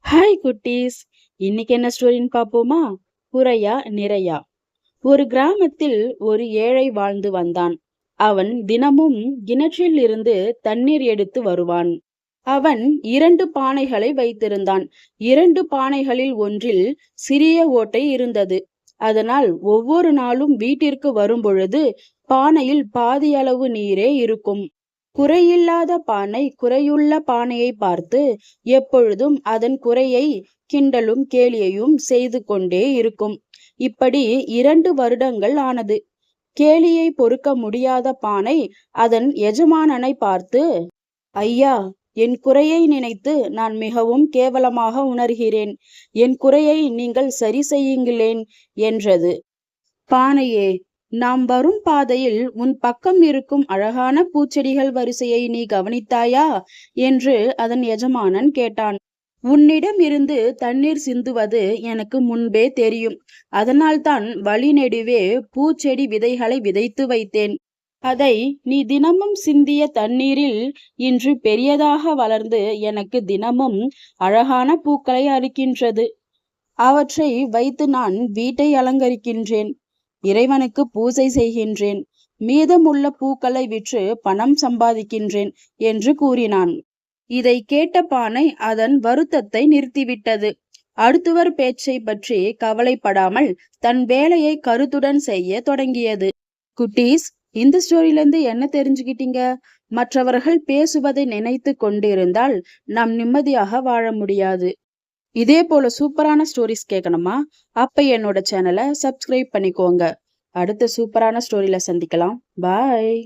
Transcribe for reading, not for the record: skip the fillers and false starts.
Hi குட்டீஸ். இன்னைக்கு என்ன ஸ்டோரின்னு பார்ப்போமா? குறையா நிறையா. ஒரு கிராமத்தில் ஒரு ஏழை வாழ்ந்து வந்தான். அவன் தினமும் கிணற்றில் இருந்து தண்ணீர் எடுத்து வருவான். அவன் 2 பானைகளை வைத்திருந்தான். 2 பானைகளில் ஒன்றில் சிறிய ஓட்டை இருந்தது. அதனால் ஒவ்வொரு நாளும் வீட்டிற்கு வரும்பொழுது பானையில் பாதியளவு நீரே இருக்கும். குறையில்லாத பானை குறையுள்ள பானையை பார்த்து எப்பொழுதும் அதன் குறையை கிண்டலும் கேலியையும் செய்து கொண்டே இருக்கும். இப்படி 2 வருடங்கள் ஆனது. கேலியை பொறுக்க முடியாத பானை அதன் எஜமானனை பார்த்து, ஐயா, என் குறையை நினைத்து நான் மிகவும் கேவலமாக உணர்கிறேன். என் குறையை நீங்கள் சரி செய்யுங்களேன் என்றது. பானையே, நாம் வரும் பாதையில் உன் பக்கம் இருக்கும் அழகான பூச்செடிகள் வரிசையை நீ கவனித்தாயா என்று அதன் எஜமானன் கேட்டான். உன்னிடம் இருந்து தண்ணீர் சிந்துவது எனக்கு முன்பே தெரியும். அதனால்தான் வழி நெடுவே பூச்செடி விதைகளை விதைத்து வைத்தேன். அதை நீ தினமும் சிந்திய தண்ணீரில் இன்று பெரியதாக வளர்ந்து எனக்கு தினமும் அழகான பூக்களை அளிக்கின்றது. அவற்றை வைத்து நான் வீட்டை அலங்கரிக்கின்றேன். இறைவனுக்கு பூஜை செய்கின்றேன். மீதமுள்ள பூக்களை விற்று பணம் சம்பாதிக்கின்றேன் என்று கூறினான். இதை கேட்ட பானை அதன் வருத்தத்தை நிறுத்திவிட்டது. அடுத்தவர் பேச்சை பற்றி கவலைப்படாமல் தன் வேலையை கருத்துடன் செய்ய தொடங்கியது. குட்டீஸ், இந்த ஸ்டோரியிலிருந்து என்ன தெரிஞ்சுக்கிட்டீங்க? மற்றவர்கள் பேசுவதை நினைத்து கொண்டிருந்தால் நாம் நிம்மதியாக வாழ முடியாது. இதே போல சூப்பரான ஸ்டோரிஸ் கேட்கணுமா? அப்ப என்னோட சேனலை சப்ஸ்கிரைப் பண்ணிக்கோங்க. அடுத்த சூப்பரான ஸ்டோரியில சந்திக்கலாம். பாய்.